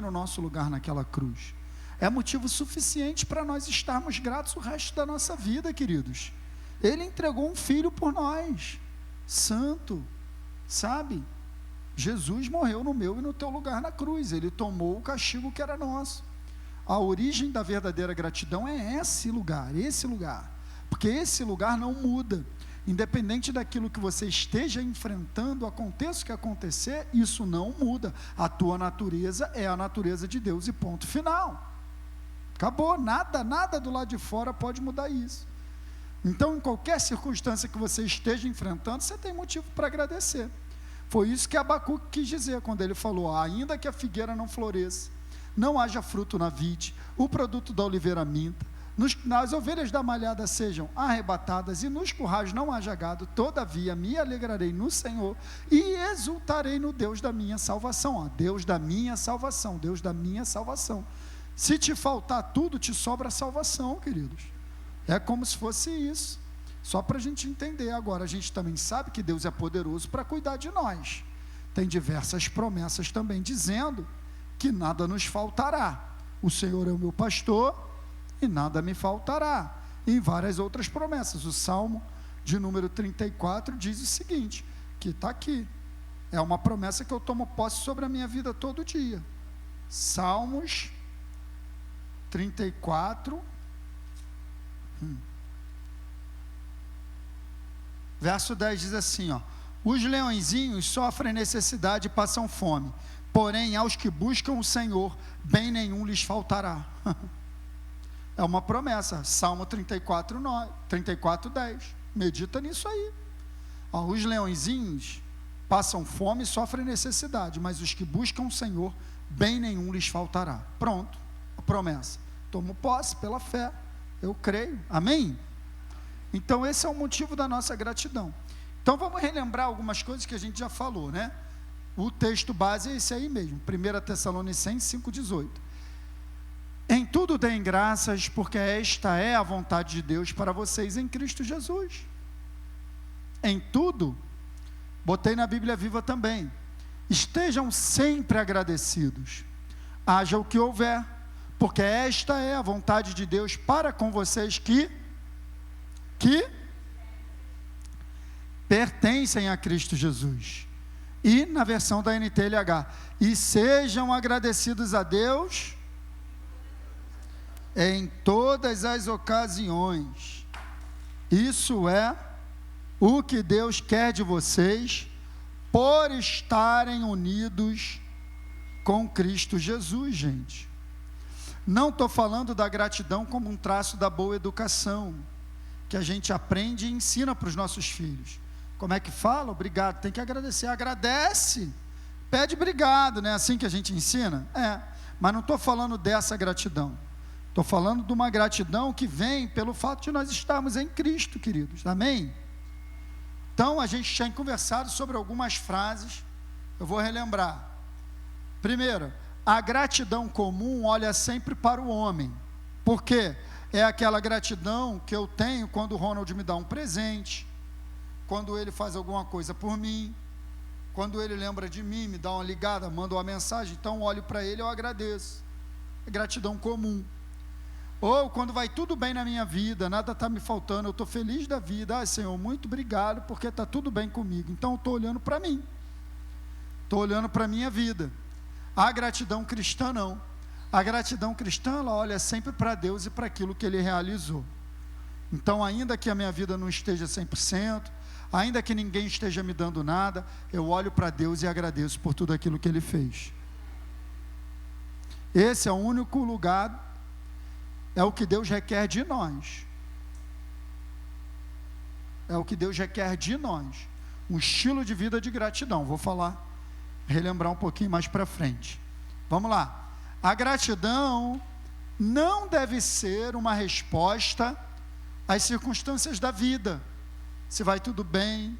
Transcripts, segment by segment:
no nosso lugar naquela cruz. É motivo suficiente para nós estarmos gratos o resto da nossa vida, queridos. Ele entregou um filho por nós, santo, sabe? Jesus morreu no meu e no teu lugar na cruz, ele tomou o castigo que era nosso. A origem da verdadeira gratidão é esse lugar, porque esse lugar não muda, independente daquilo que você esteja enfrentando, aconteça o que acontecer, isso não muda, a tua natureza é a natureza de Deus e ponto final, acabou, nada do lado de fora pode mudar isso. Então, em qualquer circunstância que você esteja enfrentando, você tem motivo para agradecer. Foi isso que Abacuque quis dizer, quando ele falou, ainda que a figueira não floresça, não haja fruto na vide, o produto da oliveira minta, nas ovelhas da malhada sejam arrebatadas, e nos currais não haja gado, todavia me alegrarei no Senhor, e exultarei no Deus da minha salvação. Deus da minha salvação, Deus da minha salvação. Se te faltar tudo, te sobra salvação, queridos. É como se fosse isso. Só para a gente entender. Agora, a gente também sabe que Deus é poderoso para cuidar de nós. Tem diversas promessas também dizendo que nada nos faltará. O Senhor é o meu pastor e nada me faltará. E em várias outras promessas. O Salmo de número 34 diz o seguinte, que está aqui. É uma promessa que eu tomo posse sobre a minha vida todo dia. Salmos 34, verso 10 diz assim, os leõezinhos sofrem necessidade e passam fome, porém aos que buscam o Senhor, bem nenhum lhes faltará. É uma promessa, Salmo 34, 10, medita nisso aí. Os leõezinhos passam fome e sofrem necessidade, mas os que buscam o Senhor, bem nenhum lhes faltará. Pronto, a promessa, tomo posse pela fé, eu creio, amém? Então esse é o motivo da nossa gratidão. Então vamos relembrar algumas coisas que a gente já falou, né? O texto base é esse aí mesmo, 1 Tessalonicenses 5,18. Em tudo deem graças, porque esta é a vontade de Deus para vocês em Cristo Jesus. Em tudo, botei na Bíblia Viva também, estejam sempre agradecidos, haja o que houver, porque esta é a vontade de Deus para com vocês que pertencem a Cristo Jesus. E na versão da NTLH, e sejam agradecidos a Deus em todas as ocasiões. Isso é o que Deus quer de vocês, por estarem unidos com Cristo Jesus, gente. Não estou falando da gratidão como um traço da boa educação, que a gente aprende e ensina para os nossos filhos. Como é que fala? Obrigado, tem que agradecer, agradece, pede obrigado, não é assim que a gente ensina? Mas não estou falando dessa gratidão, estou falando de uma gratidão que vem pelo fato de nós estarmos em Cristo, queridos, amém? Então, a gente tinha conversado sobre algumas frases, eu vou relembrar. Primeiro, a gratidão comum olha sempre para o homem, por quê? É aquela gratidão que eu tenho quando o Ronald me dá um presente, quando ele faz alguma coisa por mim, quando ele lembra de mim, me dá uma ligada, manda uma mensagem, então olho para ele e eu agradeço. É gratidão comum. Ou quando vai tudo bem na minha vida, nada está me faltando, eu estou feliz da vida, Senhor, muito obrigado, porque está tudo bem comigo, então eu estou olhando para mim, estou olhando para a minha vida. A gratidão cristã não. A gratidão cristã, ela olha sempre para Deus e para aquilo que Ele realizou. Então, ainda que a minha vida não esteja 100%, ainda que ninguém esteja me dando nada, eu olho para Deus e agradeço por tudo aquilo que Ele fez. Esse é o único lugar, é o que Deus requer de nós. É o que Deus requer de nós. Um estilo de vida de gratidão. Vou relembrar um pouquinho mais para frente. Vamos lá. A gratidão não deve ser uma resposta às circunstâncias da vida. Se vai tudo bem,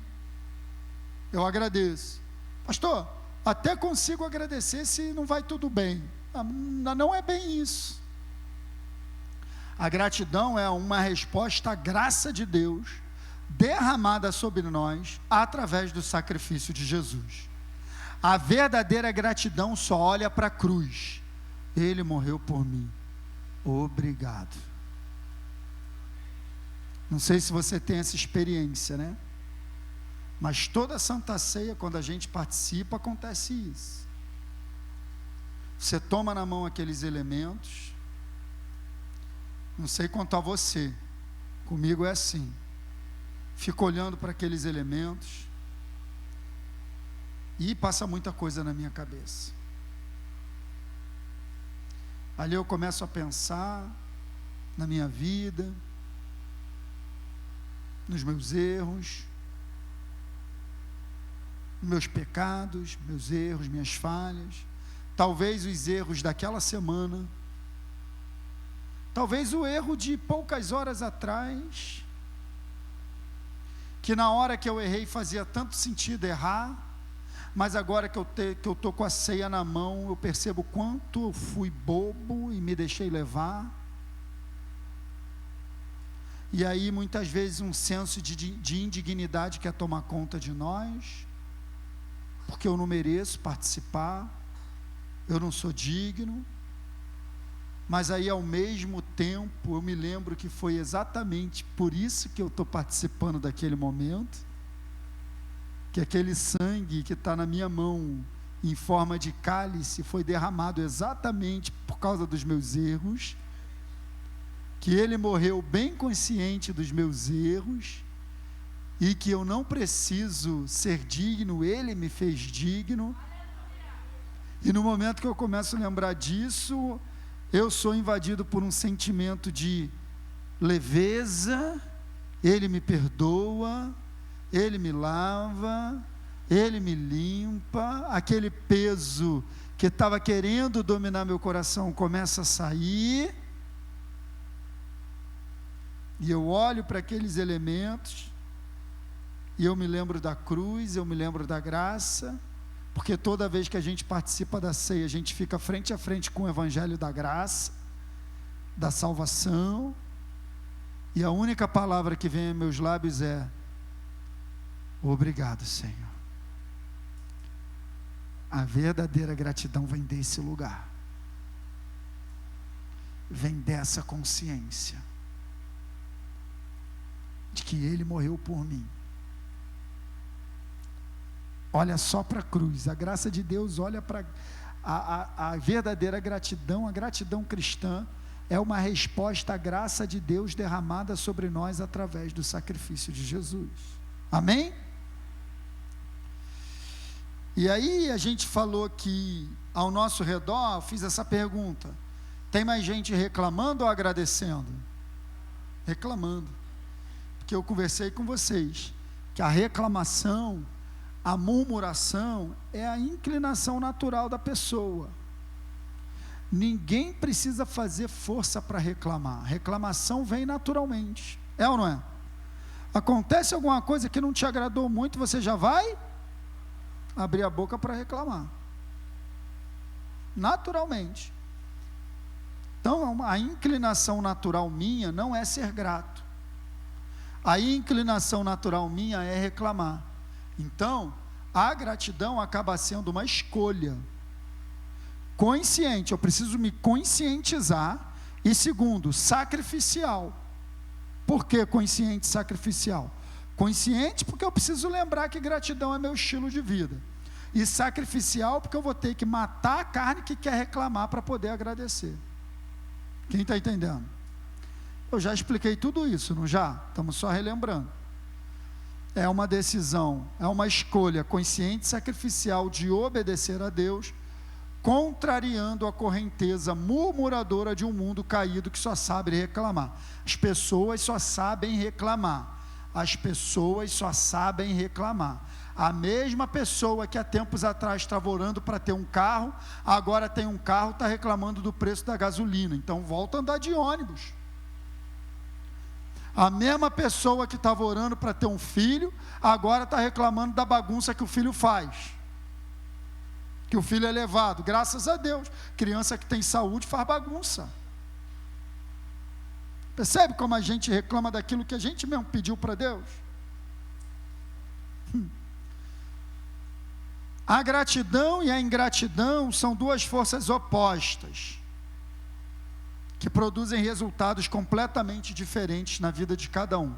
eu agradeço. Pastor, até consigo agradecer se não vai tudo bem. Não é bem isso. A gratidão é uma resposta à graça de Deus derramada sobre nós através do sacrifício de Jesus. A verdadeira gratidão só olha para a cruz. Ele morreu por mim. Obrigado. Não sei se você tem essa experiência, né? Mas toda Santa Ceia, quando a gente participa, acontece isso. Você toma na mão aqueles elementos. Não sei quanto a você, comigo é assim. Fico olhando para aqueles elementos e passa muita coisa na minha cabeça. Ali eu começo a pensar na minha vida, nos meus erros, nos meus pecados, meus erros, minhas falhas, talvez os erros daquela semana, talvez o erro de poucas horas atrás, que na hora que eu errei fazia tanto sentido errar, mas agora que eu estou com a ceia na mão, eu percebo quanto eu fui bobo e me deixei levar. E aí muitas vezes um senso de indignidade quer tomar conta de nós, porque eu não mereço participar, eu não sou digno. Mas aí ao mesmo tempo eu me lembro que foi exatamente por isso que eu estou participando daquele momento, que aquele sangue que está na minha mão em forma de cálice foi derramado exatamente por causa dos meus erros, que ele morreu bem consciente dos meus erros, e que eu não preciso ser digno, ele me fez digno. E no momento que eu começo a lembrar disso, eu sou invadido por um sentimento de leveza. Ele me perdoa, ele me lava, ele me limpa, aquele peso que estava querendo dominar meu coração começa a sair, e eu olho para aqueles elementos, e eu me lembro da cruz, eu me lembro da graça, porque toda vez que a gente participa da ceia, a gente fica frente a frente com o evangelho da graça, da salvação, e a única palavra que vem aos meus lábios é: obrigado, Senhor. A verdadeira gratidão vem desse lugar, vem dessa consciência de que Ele morreu por mim. Olha só para a cruz, a graça de Deus olha para a verdadeira gratidão. A gratidão cristã é uma resposta à graça de Deus derramada sobre nós através do sacrifício de Jesus. Amém? E aí a gente falou que ao nosso redor, fiz essa pergunta: tem mais gente reclamando ou agradecendo? Reclamando. Porque eu conversei com vocês que a reclamação, a murmuração é a inclinação natural da pessoa. Ninguém precisa fazer força para reclamar. Reclamação vem naturalmente. É ou não é? Acontece alguma coisa que não te agradou muito, você já vai abrir a boca para reclamar. Naturalmente. Então, a inclinação natural minha não é ser grato. A inclinação natural minha é reclamar. Então, a gratidão acaba sendo uma escolha consciente. Eu preciso me conscientizar. E segundo, sacrificial. Por que consciente e sacrificial? Consciente porque eu preciso lembrar que gratidão é meu estilo de vida. E sacrificial porque eu vou ter que matar a carne que quer reclamar para poder agradecer. Quem está entendendo? Eu já expliquei tudo isso, não já? Estamos só relembrando. É uma decisão, é uma escolha consciente e sacrificial de obedecer a Deus, contrariando a correnteza murmuradora de um mundo caído que só sabe reclamar. As pessoas só sabem reclamar. As pessoas só sabem reclamar. A mesma pessoa que há tempos atrás estava orando para ter um carro, agora tem um carro, está reclamando do preço da gasolina. Então volta a andar de ônibus. A mesma pessoa que estava orando para ter um filho, agora está reclamando da bagunça que o filho faz. Que o filho é levado. Graças a Deus. Criança que tem saúde faz bagunça. Percebe como a gente reclama daquilo que a gente mesmo pediu para Deus? A gratidão e a ingratidão são duas forças opostas. que produzem resultados completamente diferentes na vida de cada um.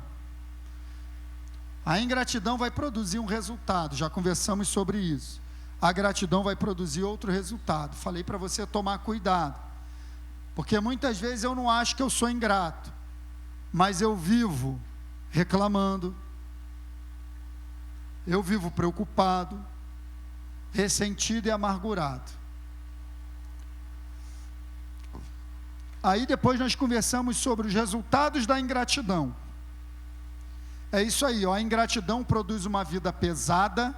A ingratidão vai produzir um resultado, já conversamos sobre isso. A gratidão vai produzir outro resultado. Falei para você tomar cuidado, porque muitas vezes eu não acho que eu sou ingrato, mas eu vivo reclamando, eu vivo preocupado, ressentido e amargurado. Aí depois nós conversamos sobre os resultados da ingratidão. É isso aí, ó, a ingratidão produz uma vida pesada.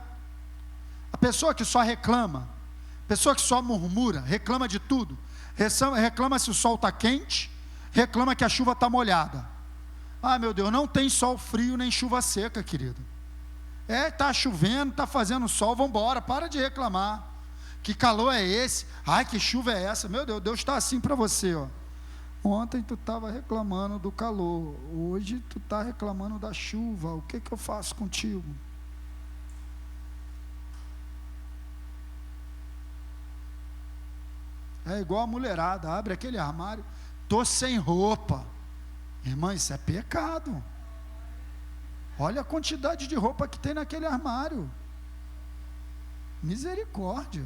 A pessoa que só reclama, a pessoa que só murmura, reclama de tudo, reclama se o sol está quente, reclama que a chuva está molhada. Ah, meu Deus, não tem sol frio nem chuva seca, querido. Está chovendo, está fazendo sol, vamos embora, para de reclamar. Que calor é esse? Ai, que chuva é essa? Meu Deus, Deus está assim para você, ó. Ontem tu estava reclamando do calor, hoje tu está reclamando da chuva, o que eu faço contigo? É igual a mulherada, abre aquele armário, tô sem roupa. Irmã, isso é pecado. Olha a quantidade de roupa que tem naquele armário. Misericórdia.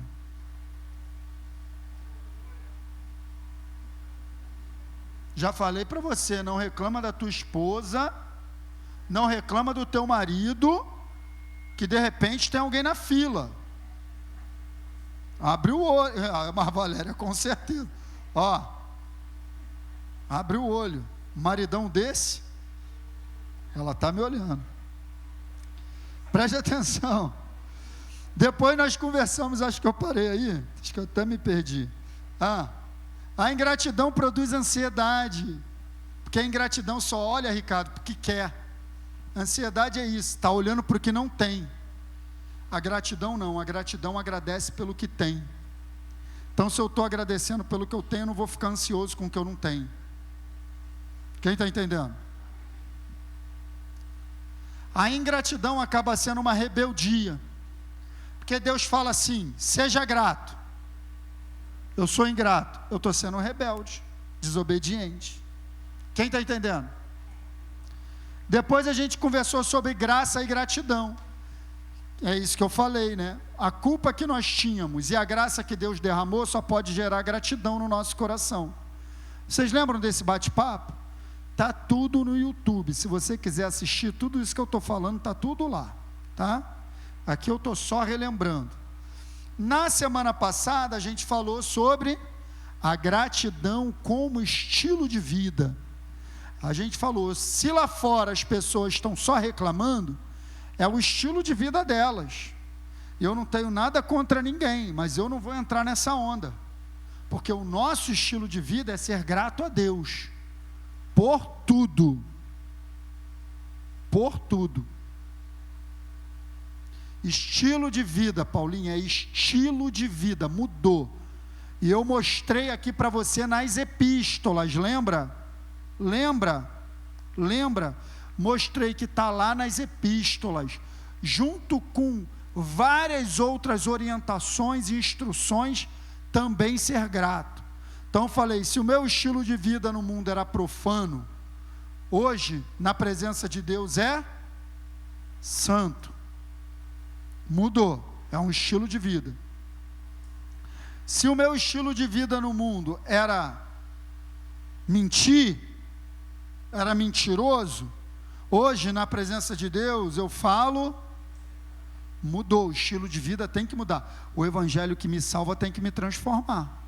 Já falei para você, não reclama da tua esposa, não reclama do teu marido, que de repente tem alguém na fila. Abre o olho, mas Valéria, com certeza. Ó, abre o olho. Um maridão desse, ela está me olhando. Preste atenção. Depois nós conversamos, acho que eu parei aí, acho que eu até me perdi. A ingratidão produz ansiedade, porque a ingratidão só olha, Ricardo, porque quer. Ansiedade é isso, está olhando para o que não tem. A gratidão não, a gratidão agradece pelo que tem. Então, se eu estou agradecendo pelo que eu tenho, eu não vou ficar ansioso com o que eu não tenho. Quem está entendendo? A ingratidão acaba sendo uma rebeldia, porque Deus fala assim: seja grato. Eu sou ingrato, eu estou sendo rebelde, desobediente. Quem está entendendo? Depois a gente conversou sobre graça e gratidão. É isso que eu falei, né? A culpa que nós tínhamos e a graça que Deus derramou só pode gerar gratidão no nosso coração. Vocês lembram desse bate-papo? Está tudo no YouTube. Se você quiser assistir tudo isso que eu estou falando, está tudo lá, tá? Aqui eu estou só relembrando. Na semana passada a gente falou sobre a gratidão como estilo de vida. A gente falou, se lá fora as pessoas estão só reclamando, é o estilo de vida delas. Eu não tenho nada contra ninguém, mas eu não vou entrar nessa onda, porque o nosso estilo de vida é ser grato a Deus, por tudo. Por tudo. Estilo de vida, Paulinho, é estilo de vida, mudou. E eu mostrei aqui para você nas epístolas, lembra? Lembra? Mostrei que está lá nas epístolas, junto com várias outras orientações e instruções, também ser grato. Então eu falei, se o meu estilo de vida no mundo era profano, hoje, na presença de Deus, é santo. Mudou, é um estilo de vida. Se o meu estilo de vida no mundo era mentir, era mentiroso, hoje na presença de Deus eu falo, mudou, o estilo de vida tem que mudar. O evangelho que me salva tem que me transformar.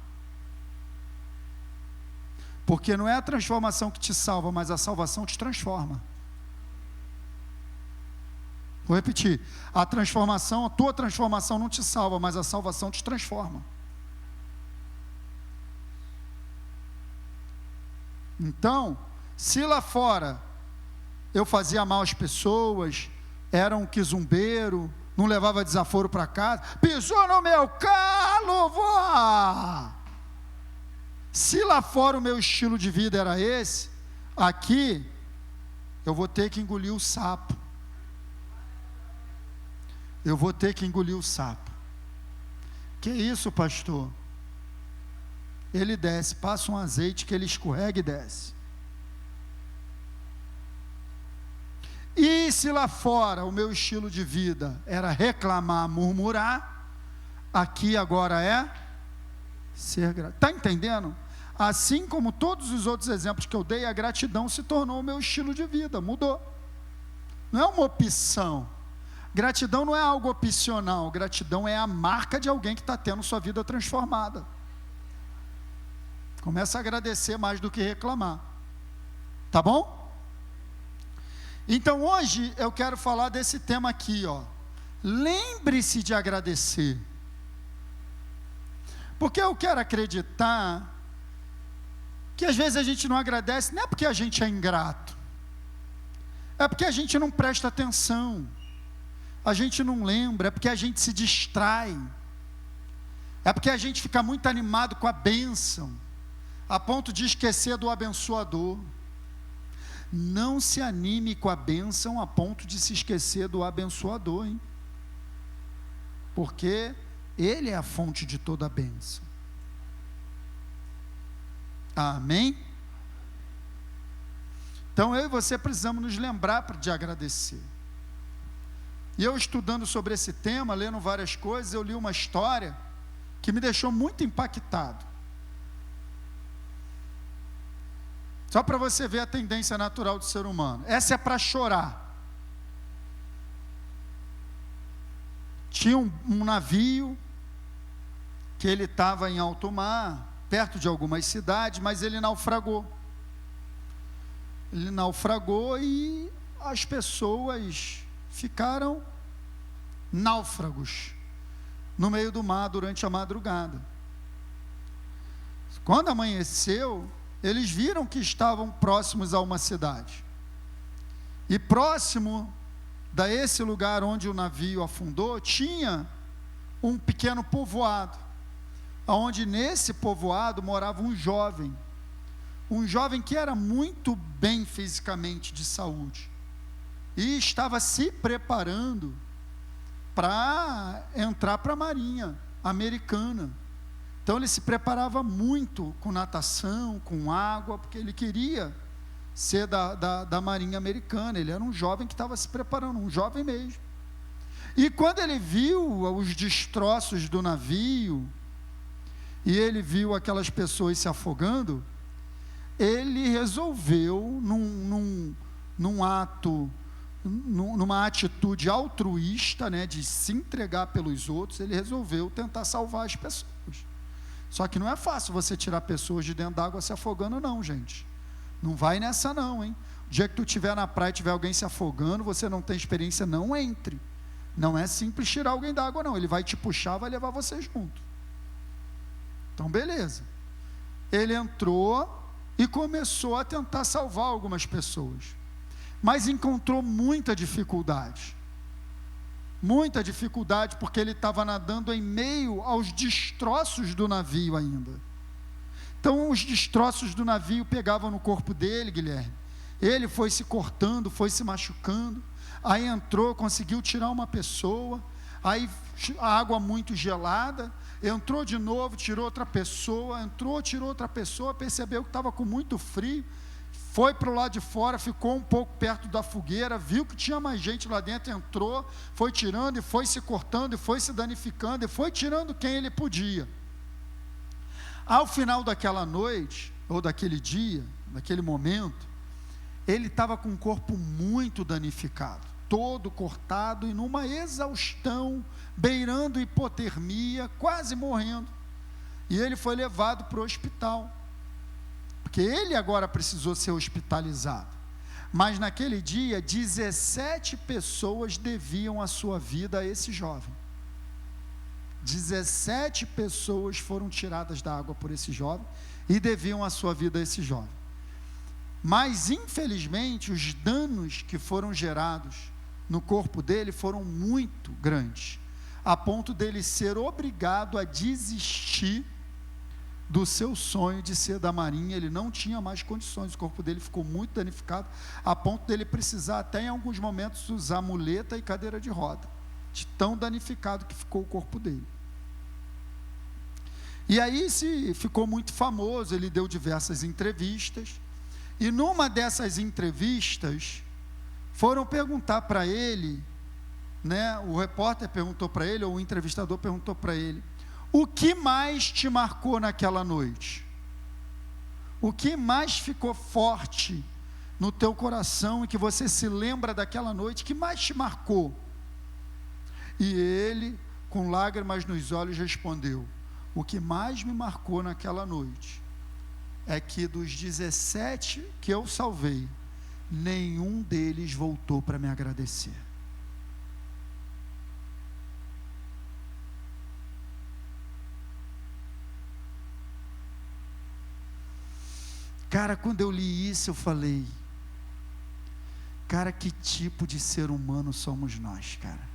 Porque não é a transformação que te salva, mas a salvação te transforma. Vou repetir, a tua transformação não te salva, mas a salvação te transforma. Então, se lá fora eu fazia mal às pessoas, era um quizumbeiro, não levava desaforo para casa, pisou no meu calo, vó! Se lá fora o meu estilo de vida era esse, aqui eu vou ter que engolir o sapo. Eu vou ter que engolir o sapo. Que isso, pastor? ele desce, passa um azeite que ele escorrega e desce. E se lá fora o meu estilo de vida era reclamar, murmurar, aqui agora é ser grato. Está entendendo? Assim como todos os outros exemplos que eu dei, a gratidão se tornou o meu estilo de vida, mudou. Não é uma opção. Gratidão não é algo opcional, gratidão é a marca de alguém que está tendo sua vida transformada. Começa a agradecer mais do que reclamar. Tá bom? Então hoje eu quero falar desse tema aqui, ó. Lembre-se de agradecer. Porque eu quero acreditar que às vezes a gente não agradece, não é porque a gente é ingrato, é porque a gente não presta atenção, a gente não lembra, é porque a gente se distrai, é porque a gente fica muito animado com a bênção, a ponto de esquecer do abençoador. Não se anime com a bênção a ponto de se esquecer do abençoador, hein? Porque ele é a fonte de toda a bênção. Amém? Então eu e você precisamos nos lembrar de agradecer. E eu estudando sobre esse tema, lendo várias coisas, eu li uma história que me deixou muito impactado. Só para você ver a tendência natural do ser humano. Essa é para chorar. Tinha um navio que ele estava em alto mar, perto de algumas cidades, mas ele naufragou. Ele naufragou e as pessoas ficaram náufragos no meio do mar durante a madrugada. Quando amanheceu, eles viram que estavam próximos a uma cidade. E próximo a esse lugar onde o navio afundou, tinha um pequeno povoado, onde nesse povoado morava um jovem que era muito bem fisicamente, de saúde, e estava se preparando para entrar para a marinha americana. Então ele se preparava muito com natação, com água, porque ele queria ser da marinha americana. Ele era um jovem que estava se preparando, um jovem mesmo. E quando ele viu os destroços do navio, e ele viu aquelas pessoas se afogando, ele resolveu, numa atitude altruísta, né, de se entregar pelos outros, ele resolveu tentar salvar as pessoas. Só que não é fácil você tirar pessoas de dentro d'água se afogando, não, gente. Não vai nessa não, hein? O dia que tu estiver na praia e tiver alguém se afogando, você não tem experiência, não entre. Não é simples tirar alguém da água, não. Ele vai te puxar, vai levar você junto. Então, beleza. Ele entrou e começou a tentar salvar algumas pessoas. Mas encontrou muita dificuldade. Muita dificuldade, porque ele estava nadando em meio aos destroços do navio ainda. Então os destroços do navio pegavam no corpo dele, Guilherme. Ele foi se cortando, foi se machucando. Aí entrou, conseguiu tirar uma pessoa. Aí a água muito gelada. Entrou de novo, tirou outra pessoa. Entrou, tirou outra pessoa. Percebeu que estava com muito frio. Foi para o lado de fora, ficou um pouco perto da fogueira, viu que tinha mais gente lá dentro, entrou, foi tirando e foi se cortando e foi se danificando e foi tirando quem ele podia. Ao final daquela noite, ou daquele dia, naquele momento, ele estava com o corpo muito danificado, todo cortado e numa exaustão, beirando hipotermia, quase morrendo. E ele foi levado para o hospital. Porque ele agora precisou ser hospitalizado. Mas naquele dia, 17 pessoas deviam a sua vida a esse jovem. 17 pessoas foram tiradas da água por esse jovem e deviam a sua vida a esse jovem. Mas, infelizmente, os danos que foram gerados no corpo dele foram muito grandes, a ponto dele ser obrigado a desistir do seu sonho de ser da marinha. Ele não tinha mais condições, o corpo dele ficou muito danificado, a ponto dele precisar até em alguns momentos usar muleta e cadeira de roda, de tão danificado que ficou o corpo dele. E aí ficou muito famoso, ele deu diversas entrevistas, e numa dessas entrevistas, foram perguntar para ele, né, o repórter perguntou para ele, ou o entrevistador perguntou para ele, o que mais te marcou naquela noite? O que mais ficou forte no teu coração e que você se lembra daquela noite, que mais te marcou? E ele, com lágrimas nos olhos, respondeu: o que mais me marcou naquela noite é que dos 17 que eu salvei, nenhum deles voltou para me agradecer. Cara, quando eu li isso, eu falei, cara, que tipo de ser humano somos nós, cara?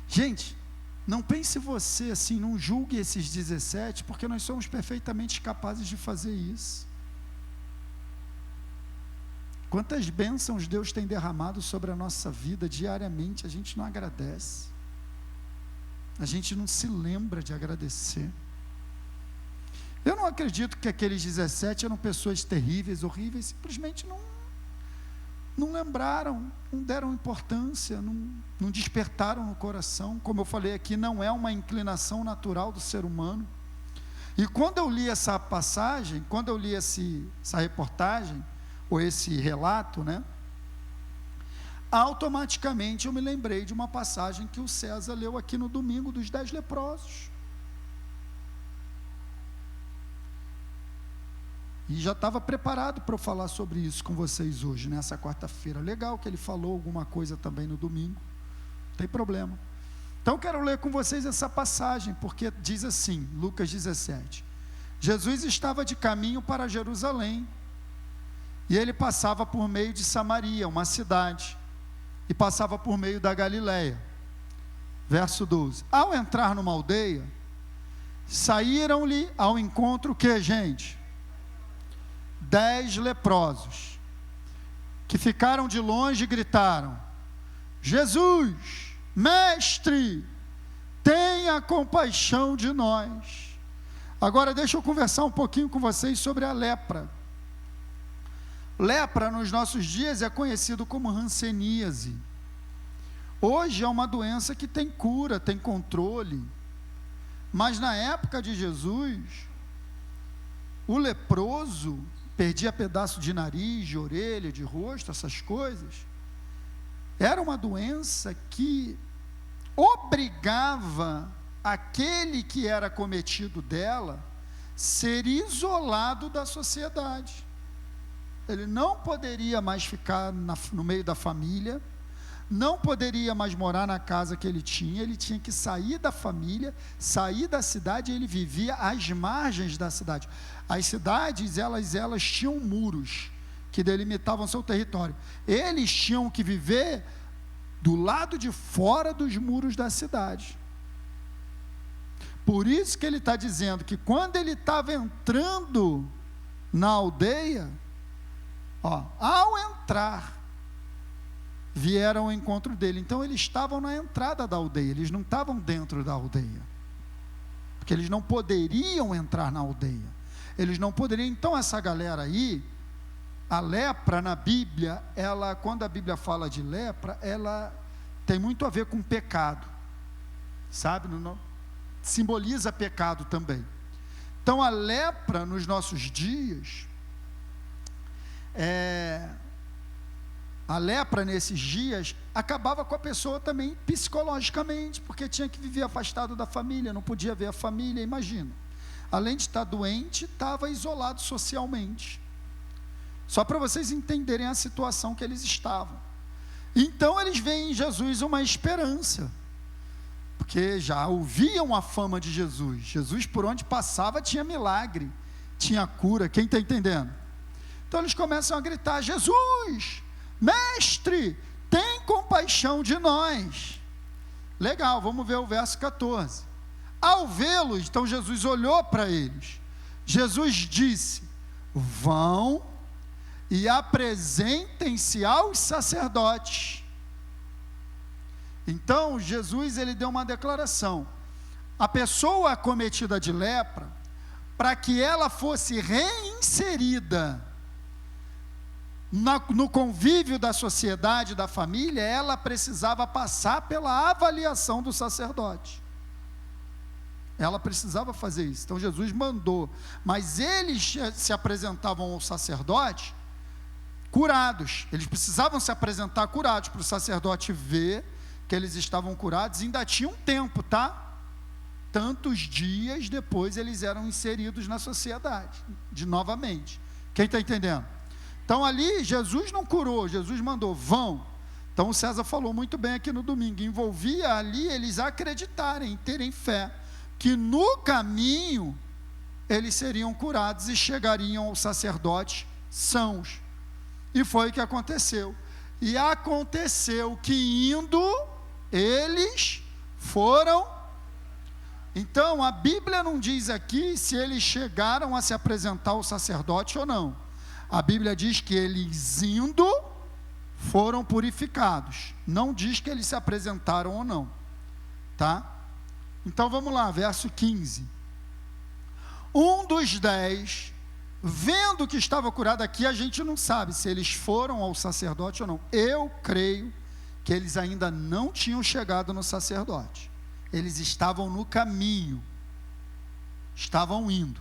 Gente, não pense você assim, não julgue esses 17, porque nós somos perfeitamente capazes de fazer isso. Quantas bênçãos Deus tem derramado sobre a nossa vida diariamente, a gente não agradece, a gente não se lembra de agradecer. Eu não acredito que aqueles 17 eram pessoas terríveis, horríveis, simplesmente não lembraram, não deram importância, não despertaram no coração. Como eu falei aqui, não é uma inclinação natural do ser humano. E quando eu li essa passagem, quando eu li essa reportagem, ou esse relato, né, automaticamente eu me lembrei de uma passagem que o César leu aqui no domingo, dos 10 leprosos. E já estava preparado para eu falar sobre isso com vocês hoje, nessa quarta-feira. Legal que ele falou alguma coisa também no domingo, não tem problema. Então eu quero ler com vocês essa passagem, porque diz assim, Lucas 17, Jesus estava de caminho para Jerusalém, e ele passava por meio de Samaria, uma cidade, e passava por meio da Galileia. Verso 12, ao entrar numa aldeia, saíram-lhe ao encontro o que, gente? 10 leprosos, que ficaram de longe e gritaram: Jesus, mestre, tenha compaixão de nós. Agora deixa eu conversar um pouquinho com vocês sobre a lepra. Lepra nos nossos dias é conhecido como hanseníase. Hoje é uma doença que tem cura, tem controle, mas na época de Jesus, o leproso perdia pedaço de nariz, de orelha, de rosto, essas coisas. Era uma doença que obrigava aquele que era cometido dela ser isolado da sociedade. Ele não poderia mais ficar no meio da família, não poderia mais morar na casa que ele tinha que sair da família, sair da cidade, e ele vivia às margens da cidade. As cidades, elas tinham muros que delimitavam seu território. Eles tinham que viver do lado de fora dos muros da cidade. Por isso que ele está dizendo que quando ele estava entrando na aldeia, ao entrar, vieram ao encontro dele. Então eles estavam na entrada da aldeia, eles não estavam dentro da aldeia, porque eles não poderiam entrar na aldeia, eles não poderiam. Então essa galera aí, a lepra na Bíblia, quando a Bíblia fala de lepra, ela tem muito a ver com pecado, sabe? Simboliza pecado também. Então a lepra nos nossos dias, a lepra nesses dias acabava com a pessoa também psicologicamente, porque tinha que viver afastado da família, não podia ver a família, imagina. Além de estar doente, estava isolado socialmente. Só para vocês entenderem a situação que eles estavam. Então eles veem em Jesus uma esperança, porque já ouviam a fama de Jesus. Jesus, por onde passava, tinha milagre, tinha cura. Quem está entendendo? Então eles começam a gritar: Jesus, mestre, tem compaixão de nós. Legal, vamos ver o verso 14. Ao vê-los, então Jesus olhou para eles. Jesus disse: vão e apresentem-se aos sacerdotes. Então Jesus, ele deu uma declaração: a pessoa acometida de lepra, para que ela fosse reinserida no convívio da sociedade, da família, ela precisava passar pela avaliação do sacerdote. Ela precisava fazer isso. Então Jesus mandou, mas eles se apresentavam ao sacerdote curados. Eles precisavam se apresentar curados, para o sacerdote ver que eles estavam curados. Ainda tinha um tempo, tá? Tantos dias depois eles eram inseridos na sociedade, novamente. Quem está entendendo? Então ali Jesus não curou, Jesus mandou, vão. Então o César falou muito bem aqui no domingo, envolvia ali eles acreditarem, terem fé, que no caminho eles seriam curados e chegariam ao sacerdote sãos. E foi o que aconteceu. E aconteceu que indo, eles foram. Então a Bíblia não diz aqui se eles chegaram a se apresentar ao sacerdote ou não. A Bíblia diz que eles indo foram purificados. Não diz que eles se apresentaram ou não. Tá? Então vamos lá, verso 15. Um dos 10, vendo que estava curado, aqui a gente não sabe se eles foram ao sacerdote ou não. Eu creio que eles ainda não tinham chegado no sacerdote. Eles estavam no caminho, estavam indo.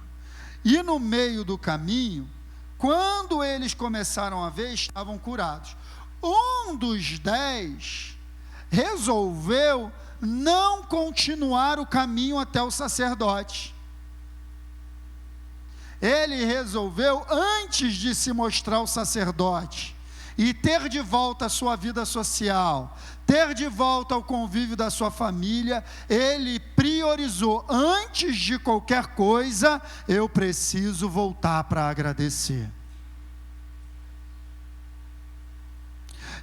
E no meio do caminho, quando eles começaram a ver, estavam curados. Um dos 10 resolveu não continuar o caminho até o sacerdote. Ele resolveu, antes de se mostrar ao sacerdote e ter de volta a sua vida social, ter de volta o convívio da sua família, ele priorizou, antes de qualquer coisa, eu preciso voltar para agradecer.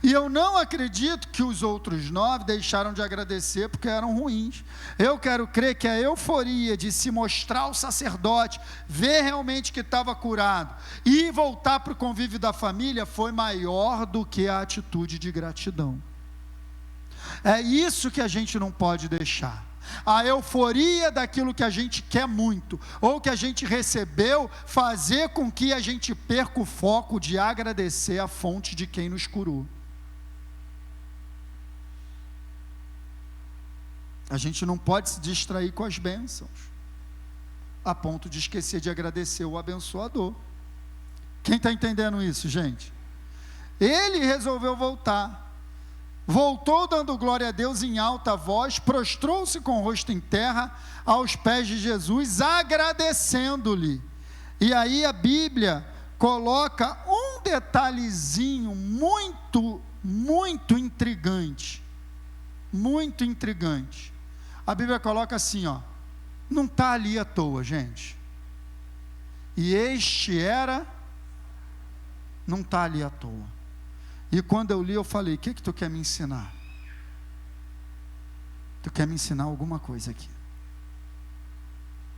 E eu não acredito que os outros 9 deixaram de agradecer porque eram ruins. Eu quero crer que a euforia de se mostrar ao sacerdote, ver realmente que estava curado e voltar para o convívio da família foi maior do que a atitude de gratidão. É isso que a gente não pode deixar. A euforia daquilo que a gente quer muito, ou que a gente recebeu, fazer com que a gente perca o foco de agradecer a fonte de quem nos curou. A gente não pode se distrair com as bênçãos, a ponto de esquecer de agradecer o abençoador. Quem está entendendo isso, gente? Ele resolveu voltar. Voltou dando glória a Deus em alta voz, prostrou-se com o rosto em terra, aos pés de Jesus, agradecendo-lhe. E aí a Bíblia coloca um detalhezinho muito, muito intrigante. Muito intrigante. A Bíblia coloca assim, ó, não está ali à toa, gente. E este era, não está ali à toa. E quando eu li, eu falei, o que tu quer me ensinar? Tu quer me ensinar alguma coisa aqui?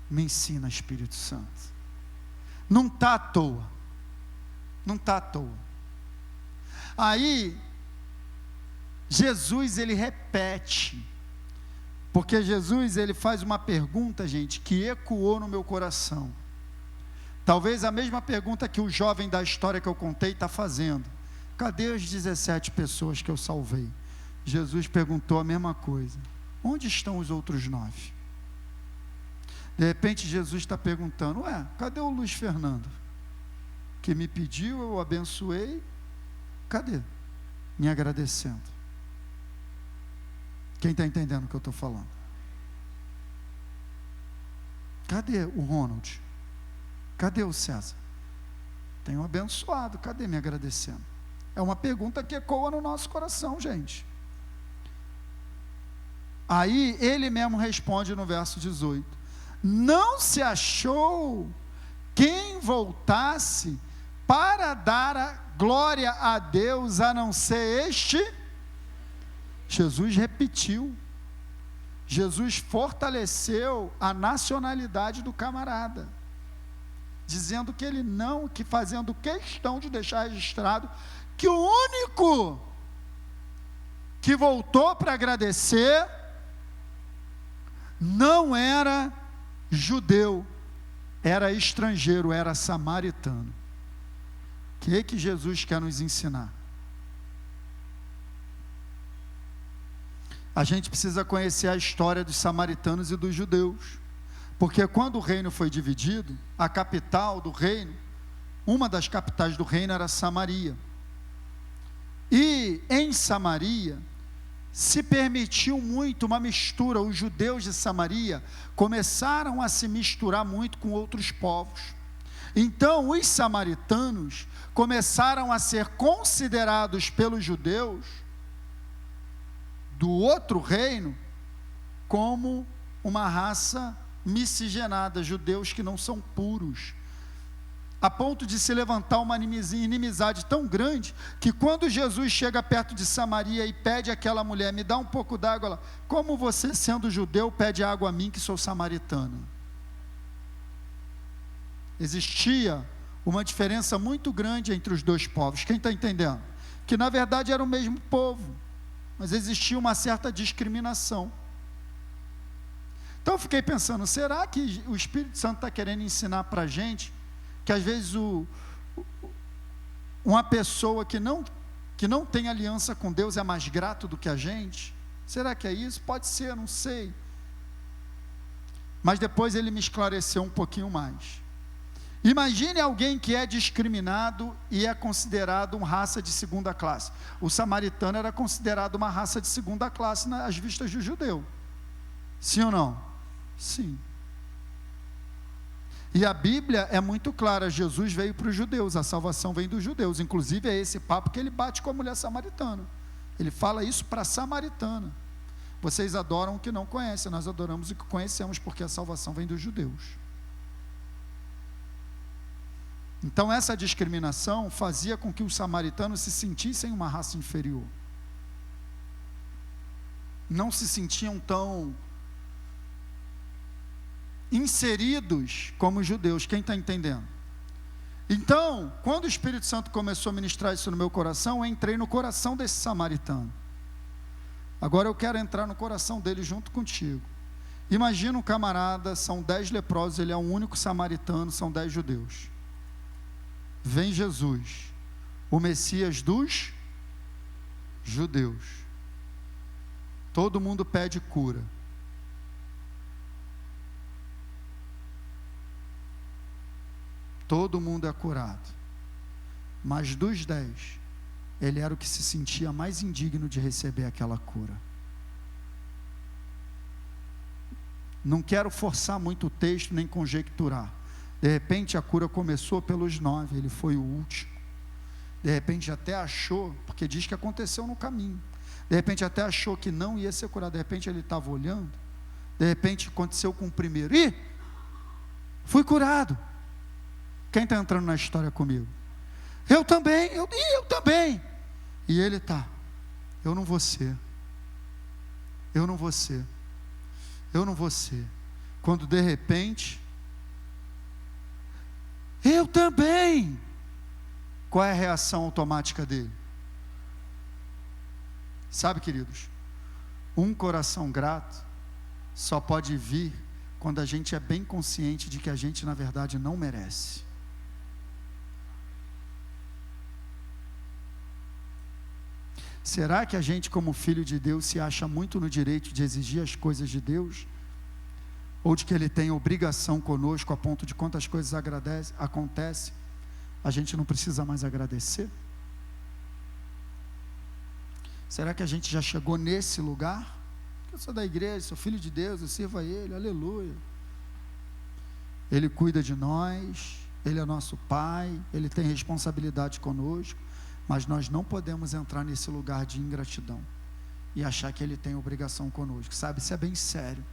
Me ensina, Espírito Santo. Não está à toa. Não está à toa. Aí, Jesus, ele repete, porque Jesus, ele faz uma pergunta, gente, que ecoou no meu coração. Talvez a mesma pergunta que o jovem da história que eu contei está fazendo. Cadê as 17 pessoas que eu salvei? Jesus perguntou a mesma coisa. Onde estão os outros 9? De repente Jesus está perguntando, cadê o Luiz Fernando? Que me pediu, eu abençoei, cadê? Me agradecendo. Quem está entendendo o que eu estou falando? Cadê o Ronald? Cadê o César? Tenho abençoado, cadê me agradecendo? É uma pergunta que ecoa no nosso coração, gente. Aí ele mesmo responde no verso 18: não se achou quem voltasse para dar a glória a Deus, a não ser este. Jesus repetiu, Jesus fortaleceu a nacionalidade do camarada, dizendo que ele não, que fazendo questão de deixar registrado, que o único que voltou para agradecer não era judeu, era estrangeiro, era samaritano. O que Jesus quer nos ensinar? A gente precisa conhecer a história dos samaritanos e dos judeus, porque quando o reino foi dividido, a capital do reino, uma das capitais do reino era Samaria, e em Samaria se permitiu muito uma mistura. Os judeus de Samaria começaram a se misturar muito com outros povos, então os samaritanos começaram a ser considerados pelos judeus do outro reino como uma raça miscigenada, judeus que não são puros, a ponto de se levantar uma inimizade tão grande, que quando Jesus chega perto de Samaria e pede àquela mulher, me dá um pouco d'água, ela, como você sendo judeu pede água a mim que sou samaritana? Existia uma diferença muito grande entre os dois povos. Quem está entendendo? Que na verdade era o mesmo povo, mas existia uma certa discriminação. Então eu fiquei pensando, será que o Espírito Santo está querendo ensinar para a gente que às vezes uma pessoa que não tem aliança com Deus é mais grato do que a gente? Será que é isso? Pode ser, não sei. Mas depois ele me esclareceu um pouquinho mais. Imagine alguém que é discriminado e é considerado uma raça de segunda classe. O samaritano era considerado uma raça de segunda classe às vistas do judeu. Sim ou não? Sim. E a Bíblia é muito clara, Jesus veio para os judeus, a salvação vem dos judeus. Inclusive é esse papo que ele bate com a mulher samaritana. Ele fala isso para a samaritana. Vocês adoram o que não conhecem, nós adoramos o que conhecemos, porque a salvação vem dos judeus. Então essa discriminação fazia com que os samaritanos se sentissem uma raça inferior. Não se sentiam tão inseridos como os judeus. Quem está entendendo? Então, quando o Espírito Santo começou a ministrar isso no meu coração, eu entrei no coração desse samaritano. Agora eu quero entrar no coração dele junto contigo. Imagina um camarada, são 10 leprosos, ele é o único samaritano, são 10 judeus. Vem Jesus, o Messias dos judeus. Todo mundo pede cura. Todo mundo é curado. Mas dos 10, ele era o que se sentia mais indigno de receber aquela cura. Não quero forçar muito o texto, nem conjecturar. De repente a cura começou pelos 9, ele foi o último. De repente até achou, porque diz que aconteceu no caminho. De repente até achou que não ia ser curado. De repente ele estava olhando. De repente aconteceu com o primeiro. Ih, fui curado. Quem está entrando na história comigo? Eu também, eu também. E ele está, eu não vou ser. Eu não vou ser. Eu não vou ser. Quando de repente, eu também. Qual é a reação automática dele? Sabe, queridos, um coração grato só pode vir quando a gente é bem consciente de que a gente na verdade não merece. Será que a gente, como filho de Deus, se acha muito no direito de exigir as coisas de Deus? Ou de que Ele tem obrigação conosco a ponto de quantas coisas acontecem, a gente não precisa mais agradecer? Será que a gente já chegou nesse lugar? Eu sou da igreja, sou filho de Deus, eu sirvo a Ele, aleluia. Ele cuida de nós, Ele é nosso Pai, Ele tem responsabilidade conosco. Mas nós não podemos entrar nesse lugar de ingratidão e achar que Ele tem obrigação conosco, sabe? Isso é bem sério,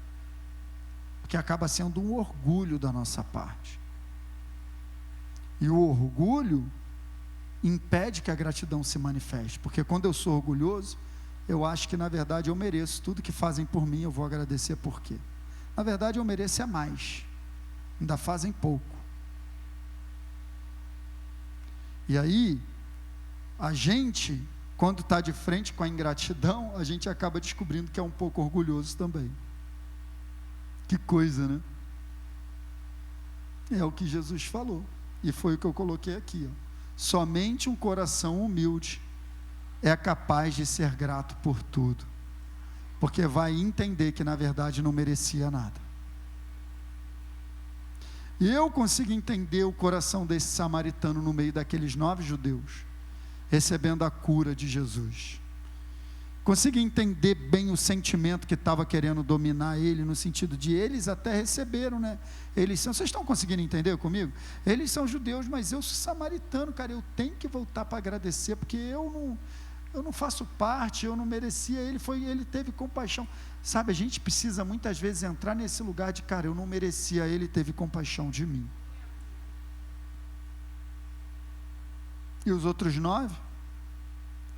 porque acaba sendo um orgulho da nossa parte, e o orgulho impede que a gratidão se manifeste, porque quando eu sou orgulhoso, eu acho que na verdade eu mereço tudo que fazem por mim, eu vou agradecer por quê? Na verdade eu mereço é mais, ainda fazem pouco. E aí a gente, quando está de frente com a ingratidão, a gente acaba descobrindo que é um pouco orgulhoso também. Que coisa, né? É o que Jesus falou. E foi o que eu coloquei aqui, ó. Somente um coração humilde é capaz de ser grato por tudo, porque vai entender que na verdade não merecia nada. E eu consigo entender o coração desse samaritano no meio daqueles 9 judeus, recebendo a cura de Jesus. Consigo entender bem o sentimento que estava querendo dominar ele, no sentido de eles até receberam, né? Vocês estão conseguindo entender comigo? Eles são judeus, mas eu sou samaritano, cara, eu tenho que voltar para agradecer, porque eu não faço parte, eu não merecia, ele teve compaixão. Sabe, a gente precisa muitas vezes entrar nesse lugar de, cara, eu não merecia, ele teve compaixão de mim. E os outros 9?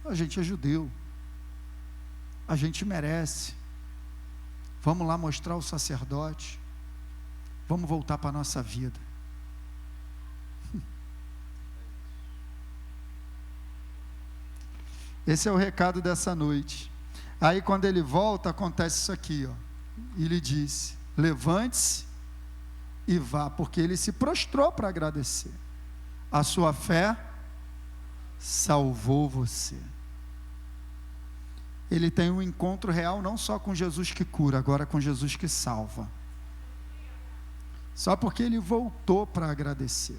A gente é judeu, a gente merece. Vamos lá mostrar o sacerdote, vamos voltar para a nossa vida. Esse é o recado dessa noite. Aí quando ele volta, acontece isso aqui, ó. Ele disse: levante-se e vá, porque ele se prostrou para agradecer. A sua fé salvou você. Ele tem um encontro real não só com Jesus que cura, agora com Jesus que salva. Só porque ele voltou para agradecer.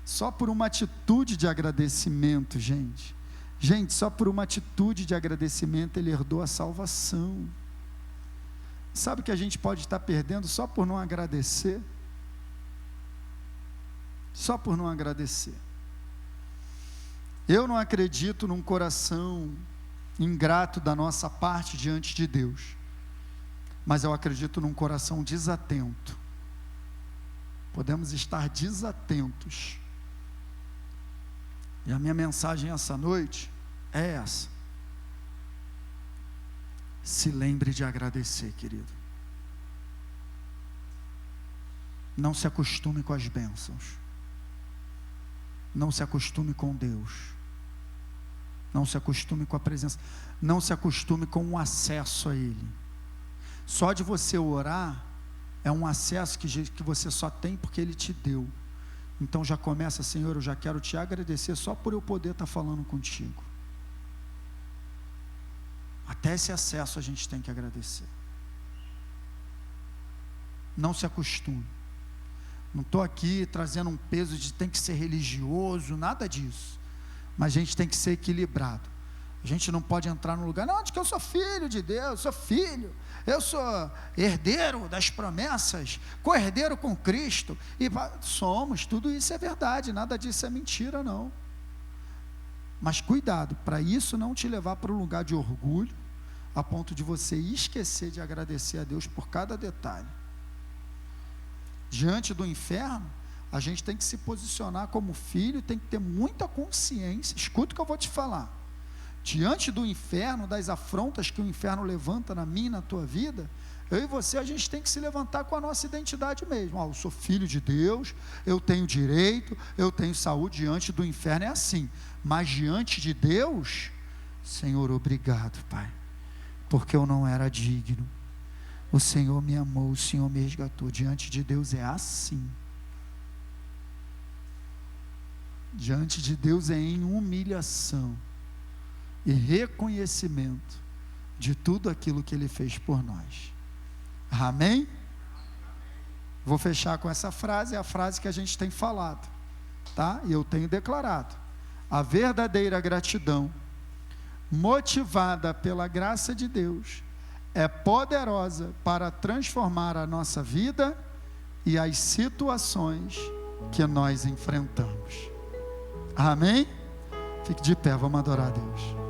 Só por uma atitude de agradecimento, gente. Gente, só por uma atitude de agradecimento ele herdou a salvação. Sabe o que a gente pode estar perdendo só por não agradecer? Só por não agradecer. Eu não acredito num coração ingrato da nossa parte diante de Deus, mas eu acredito num coração desatento. Podemos estar desatentos. E a minha mensagem essa noite é essa: se lembre de agradecer, querido. Não se acostume com as bênçãos, não se acostume com Deus, não se acostume com a presença, não se acostume com o acesso a Ele. Só de você orar é um acesso que você só tem porque Ele te deu. Então já começa: Senhor, eu já quero te agradecer só por eu poder estar falando contigo. Até esse acesso a gente tem que agradecer. Não se acostume. Não estou aqui trazendo um peso de tem que ser religioso, nada disso. Mas a gente tem que ser equilibrado. A gente não pode entrar num lugar, não, de que eu sou filho de Deus, sou filho, eu sou herdeiro das promessas, co-herdeiro com Cristo, e somos, tudo isso é verdade, nada disso é mentira não, mas cuidado, para isso não te levar para um lugar de orgulho, a ponto de você esquecer de agradecer a Deus por cada detalhe. Diante do inferno, a gente tem que se posicionar como filho, tem que ter muita consciência, escuta o que eu vou te falar. Diante do inferno, das afrontas que o inferno levanta na minha e na tua vida, eu e você, a gente tem que se levantar com a nossa identidade mesmo. Eu sou filho de Deus, eu tenho direito, eu tenho saúde. Diante do inferno é assim, mas diante de Deus, Senhor, obrigado, Pai, porque eu não era digno, o Senhor me amou, o Senhor me resgatou. Diante de Deus é assim. Diante de Deus é em humilhação e reconhecimento de tudo aquilo que Ele fez por nós. Amém? Vou fechar com essa frase, é a frase que a gente tem falado, tá? E eu tenho declarado: a verdadeira gratidão, motivada pela graça de Deus, é poderosa para transformar a nossa vida e as situações que nós enfrentamos. Amém? Fique de pé, vamos adorar a Deus.